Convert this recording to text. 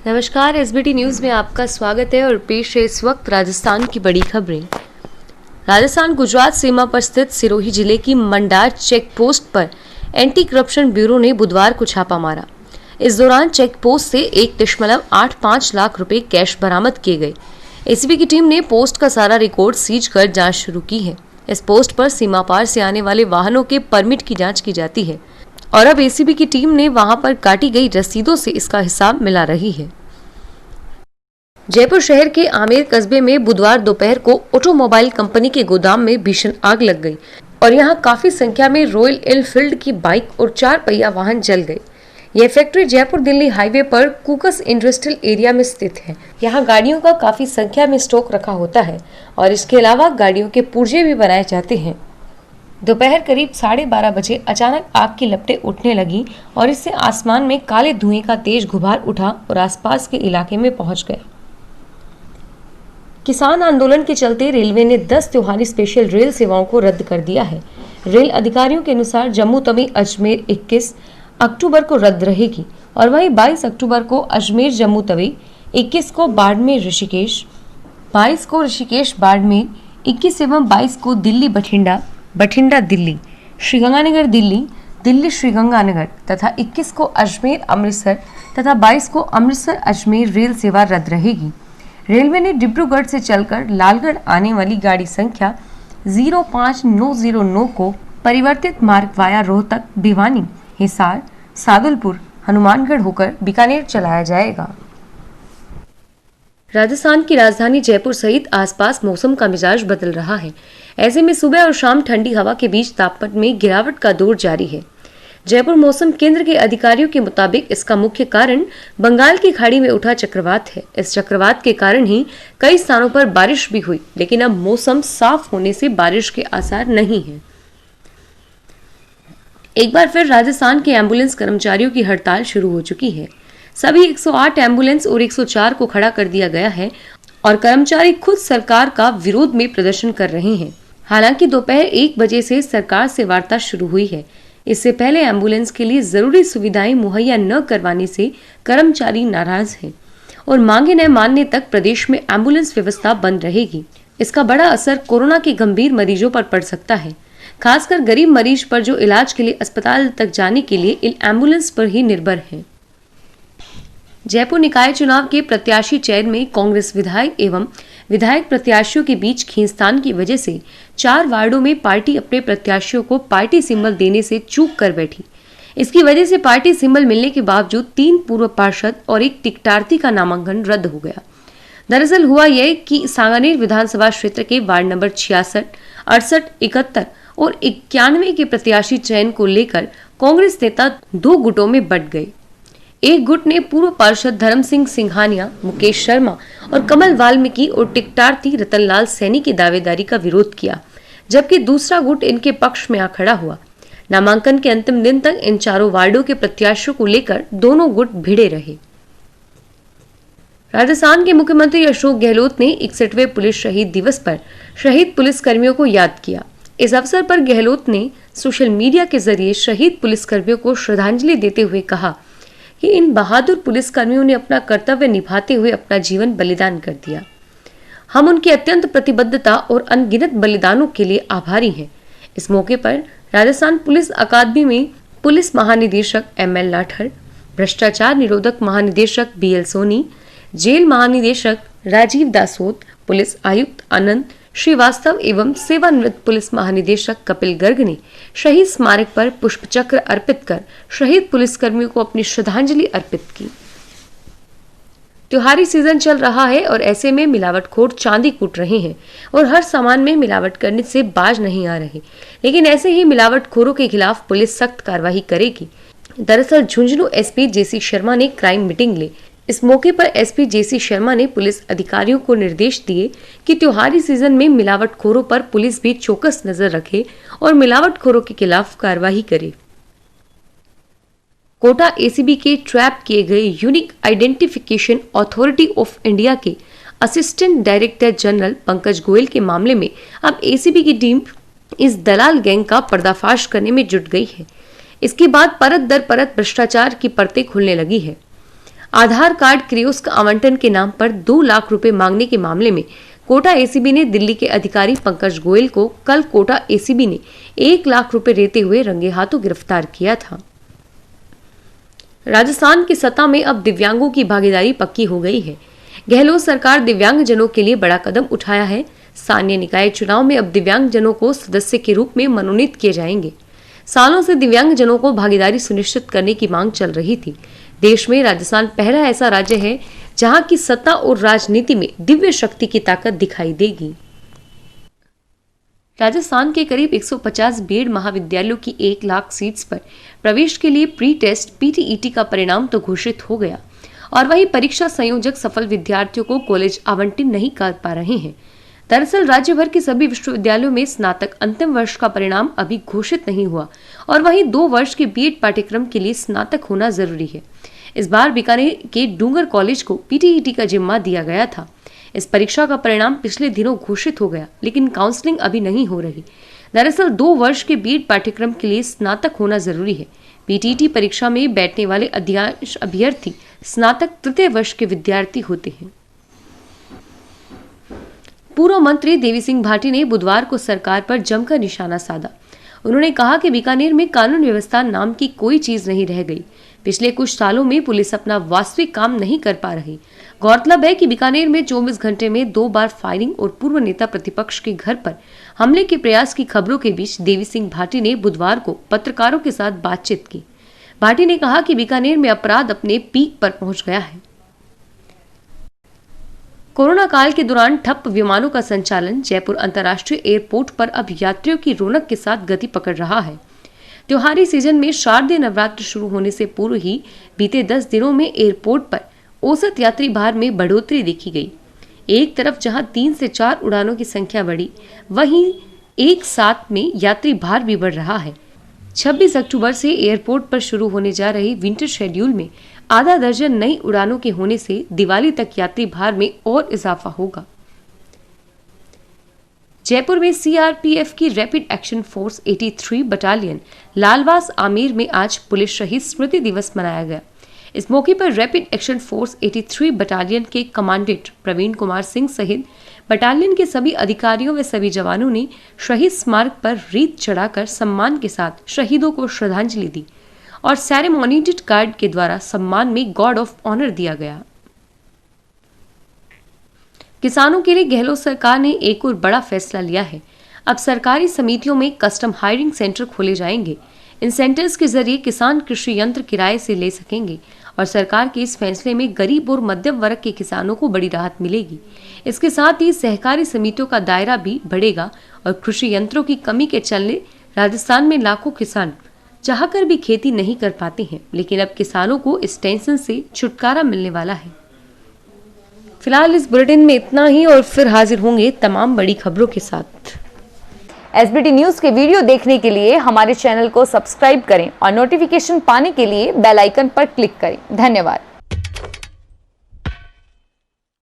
नमस्कार, SBT news में आपका स्वागत है और पेश है इस वक्त राजस्थान की बड़ी खबरें। राजस्थान गुजरात सीमा पर स्थित सिरोही जिले की मंडार चेक पोस्ट पर एंटी करप्शन ब्यूरो ने बुधवार को छापा मारा। इस दौरान चेक पोस्ट से 1.85 लाख रुपए कैश बरामद किए गए। एसीबी की टीम ने पोस्ट का सारा रिकॉर्ड सीज कर जांच शुरू की है। इस पोस्ट पर सीमा पार से आने वाले वाहनों के परमिट की जांच की जाती है और अब एसीबी की टीम ने वहां पर काटी गई रसीदों से इसका हिसाब मिला रही है। जयपुर शहर के आमेर कस्बे में बुधवार दोपहर को ऑटोमोबाइल कंपनी के गोदाम में भीषण आग लग गई और यहां काफी संख्या में रॉयल एनफील्ड की बाइक और 4 पहिया वाहन जल गए। यह फैक्ट्री जयपुर दिल्ली हाईवे पर कुकस इंडस्ट्रियल एरिया में स्थित है। यहाँ गाड़ियों का काफी संख्या में स्टॉक रखा होता है और इसके अलावा गाड़ियों के पुर्जे भी बनाए जाते हैं। दोपहर करीब 12:30 बजे अचानक आग की लपटें उठने लगी और इससे आसमान में काले धुएं का तेज गुबार उठा और आसपास के इलाके में पहुंच गया। किसान आंदोलन के चलते रेलवे ने 10 त्योहारी स्पेशल रेल सेवाओं को रद्द कर दिया है। रेल अधिकारियों के अनुसार जम्मू तवी अजमेर 21 अक्टूबर को रद्द रहेगी और वहीं 22 अक्टूबर को अजमेर जम्मू तवी, 21 को बाड़मेर ऋषिकेश, 22 को ऋषिकेश बाड़मेर, 21 एवं 22 को दिल्ली बठिंडा दिल्ली, श्रीगंगानगर दिल्ली, दिल्ली श्रीगंगानगर तथा 21 को अजमेर अमृतसर तथा 22 को अमृतसर अजमेर रेल सेवा रद्द रहेगी। रेलवे ने डिब्रूगढ़ से चलकर लालगढ़ आने वाली गाड़ी संख्या 05909 को परिवर्तित मार्ग वाया रोहतक, भिवानी, हिसार, सादुलपुर, हनुमानगढ़ होकर बीकानेर चलाया जाएगा। राजस्थान की राजधानी जयपुर सहित आसपास मौसम का मिजाज बदल रहा है। ऐसे में सुबह और शाम ठंडी हवा के बीच तापमान में गिरावट का दौर जारी है। जयपुर मौसम केंद्र के अधिकारियों के मुताबिक इसका मुख्य कारण बंगाल की खाड़ी में उठा चक्रवात है। इस चक्रवात के कारण ही कई स्थानों पर बारिश भी हुई, लेकिन अब मौसम साफ होने से बारिश के आसार नहीं हैं। एक बार फिर राजस्थान के एम्बुलेंस कर्मचारियों की हड़ताल शुरू हो चुकी है। सभी 108 एम्बुलेंस और 104 को खड़ा कर दिया गया है और कर्मचारी खुद सरकार का विरोध में प्रदर्शन कर रहे हैं। हालांकि दोपहर 1 बजे से सरकार से वार्ता शुरू हुई है। इससे पहले एम्बुलेंस के लिए जरूरी सुविधाएं मुहैया न करवाने से कर्मचारी नाराज हैं और मांगे न मानने तक प्रदेश में एम्बुलेंस व्यवस्था बंद रहेगी। इसका बड़ा असर कोरोना के गंभीर मरीजों पर पड़ सकता है, खासकर गरीब मरीज पर जो इलाज के लिए अस्पताल तक जाने के लिए इन एम्बुलेंस पर ही निर्भर हैं। जयपुर निकाय चुनाव के प्रत्याशी चयन में कांग्रेस विधायक एवं विधायक प्रत्याशियों के बीच खींचतान की वजह से 4 वार्डों में पार्टी अपने प्रत्याशियों को पार्टी सिंबल देने से चूक कर बैठी। इसकी वजह से पार्टी सिंबल मिलने के बावजूद 3 पूर्व पार्षद और एक टिकटार्थी का नामांकन रद्द हो गया। दरअसल हुआ यह कि सांगानेर विधानसभा क्षेत्र के वार्ड नंबर 66, 68, 71 और 91 के प्रत्याशी चयन को लेकर कांग्रेस नेता 2 गुटों में बंट गए। एक गुट ने पूर्व पार्षद धर्म सिंह सिंघानिया, मुकेश शर्मा और कमल वाल्मीकि और टिकटार्थी रतनलाल सैनी की दावेदारी का विरोध किया, जबकि दूसरा गुट इनके पक्ष में आ खड़ा हुआ। नामांकन के अंतिम दिन तक इन चारों वार्डों के प्रत्याशियों को लेकर दोनों गुट भिड़े रहे। राजस्थान के मुख्यमंत्री अशोक गहलोत ने 61वें पुलिस शहीद दिवस पर शहीद पुलिस कर्मियों को याद किया। इस अवसर पर गहलोत ने सोशल मीडिया के जरिए शहीद पुलिस कर्मियों को श्रद्धांजलि देते हुए कहा कि इन बहादुर पुलिस कर्मियों ने अपना कर्तव्य निभाते हुए अपना जीवन बलिदान कर दिया। हम उनकी अत्यंत प्रतिबद्धता और अनगिनत बलिदानों के लिए आभारी हैं। इस मौके पर राजस्थान पुलिस अकादमी में पुलिस महानिदेशक ML लाठर, भ्रष्टाचार निरोधक महानिदेशक BL सोनी, जेल महानिदेशक राजीव दासोत, पुलिस आयुक्त आनंद श्रीवास्तव एवं सेवानिवृत्त पुलिस महानिदेशक कपिल गर्ग ने शहीद स्मारक पर पुष्प चक्र अर्पित कर शहीद पुलिसकर्मियों को अपनी श्रद्धांजलि अर्पित की। त्योहारी सीजन चल रहा है और ऐसे में मिलावटखोर चांदी कूट रहे हैं और हर सामान में मिलावट करने से बाज नहीं आ रहे, लेकिन ऐसे ही मिलावटखोरों के खिलाफ पुलिस सख्त कार्रवाई करेगी। दरअसल झुंझुनू SP JC शर्मा ने क्राइम मीटिंग ली। इस मौके पर SP JC शर्मा ने पुलिस अधिकारियों को निर्देश दिए कि त्योहारी सीजन में मिलावटखोरों पर पुलिस भी चौकस नजर रखे और मिलावटखोरों के खिलाफ कार्रवाई करे। कोटा ACB के ट्रैप किए गए unique identification authority of India के assistant director general Pankaj Goyal के मामले में अब ACB की टीम इस दलाल गैंग का पर्दाफाश करने में जुट गई है। इसके बाद परत दर परत भ्रष्टाचार की परतें खुलने लगी है। आधार कार्ड कियोस्क आवंटन के नाम पर 2 लाख रुपए मांगने के मामले में कोटा एसीबी ने दिल्ली के अधिकारी पंकज गोयल को कल कोटा एसीबी ने 1 लाख रुपए देते हुए रंगे हाथों गिरफ्तार किया था। राजस्थान की सत्ता में अब दिव्यांगों की भागीदारी पक्की हो गई है। गहलोत सरकार दिव्यांगजनों के लिए बड़ा कदम उठाया है। स्थानीय निकाय चुनाव में अब दिव्यांगजनों को सदस्य के रूप में मनोनीत किए जाएंगे। सालों से दिव्यांगजनों को भागीदारी सुनिश्चित करने की मांग चल रही थी। देश में राजस्थान पहला ऐसा राज्य है जहां की सत्ता और राजनीति में दिव्य शक्ति की ताकत दिखाई देगी। राजस्थान के करीब 150 बीएड महाविद्यालयों की 1 लाख सीट्स पर प्रवेश के लिए प्री टेस्ट पीटीईटी का परिणाम तो घोषित हो गया और वही परीक्षा संयोजक सफल विद्यार्थियों को कॉलेज आवंटित नहीं कर पा रहे हैं। दरअसल राज्य भर के सभी विश्वविद्यालयों में स्नातक अंतिम वर्ष का परिणाम अभी घोषित नहीं हुआ और वहीं 2 वर्ष के बीएड पाठ्यक्रम के लिए स्नातक होना जरूरी है। इस बार बीकानेर के डूंगर कॉलेज को पीटीईटी का जिम्मा दिया गया था। इस परीक्षा का परिणाम पिछले दिनों घोषित हो गया, लेकिन काउंसलिंग अभी नहीं हो रही। दरअसल 2 वर्ष के बीएड पाठ्यक्रम के लिए स्नातक होना जरूरी है। पीटीईटी परीक्षा में बैठने वाले अधिकांश अभ्यर्थी स्नातक तृतीय वर्ष के विद्यार्थी होते हैं। पूर्व मंत्री देवी सिंह भाटी ने बुधवार को सरकार पर जमकर निशाना साधा। उन्होंने कहा कि बीकानेर में कानून व्यवस्था नाम की कोई चीज नहीं रह गई। पिछले कुछ सालों में पुलिस अपना वास्तविक काम नहीं कर पा रही। गौरतलब है कि बीकानेर में 24 घंटे में 2 बार फायरिंग और पूर्व नेता प्रतिपक्ष के घर पर हमले के प्रयास की खबरों के बीच देवी सिंह भाटी ने बुधवार को पत्रकारों के साथ बातचीत की। भाटी ने कहा कि बीकानेर में अपराध अपने पीक पर पहुंच गया है। कोरोना काल के दौरान ठप विमानों का संचालन जयपुर अंतर्राष्ट्रीय एयरपोर्ट पर अब यात्रियों की रौनक के साथ गति पकड़ रहा है। त्योहारी सीजन में शारदीय नवरात्र शुरू होने से पूर्व ही बीते 10 दिनों में एयरपोर्ट पर औसत यात्री भार में बढ़ोतरी देखी गई। एक तरफ जहां 3 से 4 उड़ानों की संख्या बढ़ी, वहीं एक साथ में यात्री भार भी बढ़ रहा है। 26 अक्टूबर से एयरपोर्ट पर शुरू होने जा रही विंटर शेड्यूल में आधा दर्जन नई उड़ानों के होने से दिवाली तक यात्री भार में और इजाफा होगा। जयपुर में सीआरपीएफ की rapid action force 83 battalion Lalwas Amer में आज पुलिस शहीद स्मृति दिवस मनाया गया। इस मौके पर रैपिड एक्शन फोर्स 83 बटालियन के कमांडेंट प्रवीण कुमार सिंह सहित बटालियन के सभी अधिकारियों व सभी जवानों ने शहीद स्मारक पर रीत चढ़ाकर सम्मान के साथ शहीदों को श्रद्धांजलि दी और सेरेमोनीड गार्ड के द्वारा सम्मान में गॉर्ड ऑफ ऑनर दिया गया। किसानों के लिए गहलोत सरकार ने एक और बड़ा फैसला लिया है। अब सरकारी समितियों में कस्टम हायरिंग सेंटर खोले जाएंगे। इन सेंटर्स के जरिए किसान कृषि यंत्र किराए से ले सकेंगे और सरकार के इस फैसले में गरीब और मध्यम वर्ग के किसानों को बड़ी राहत मिलेगी। इसके साथ ही सहकारी समितियों का दायरा भी बढ़ेगा और कृषि यंत्रों की कमी के चलते राजस्थान में लाखों किसान चाहकर भी खेती नहीं कर पाते हैं, लेकिन अब किसानों को इस टेंशन से छुटकारा मिलने वाला है। फिलहाल इस बुलेटिन में इतना ही और फिर हाजिर होंगे तमाम बड़ी खबरों के साथ। एसबीटी न्यूज के वीडियो देखने के लिए हमारे चैनल को सब्सक्राइब करें और नोटिफिकेशन पाने के लिए बेल आइकन पर क्लिक करें। धन्यवाद।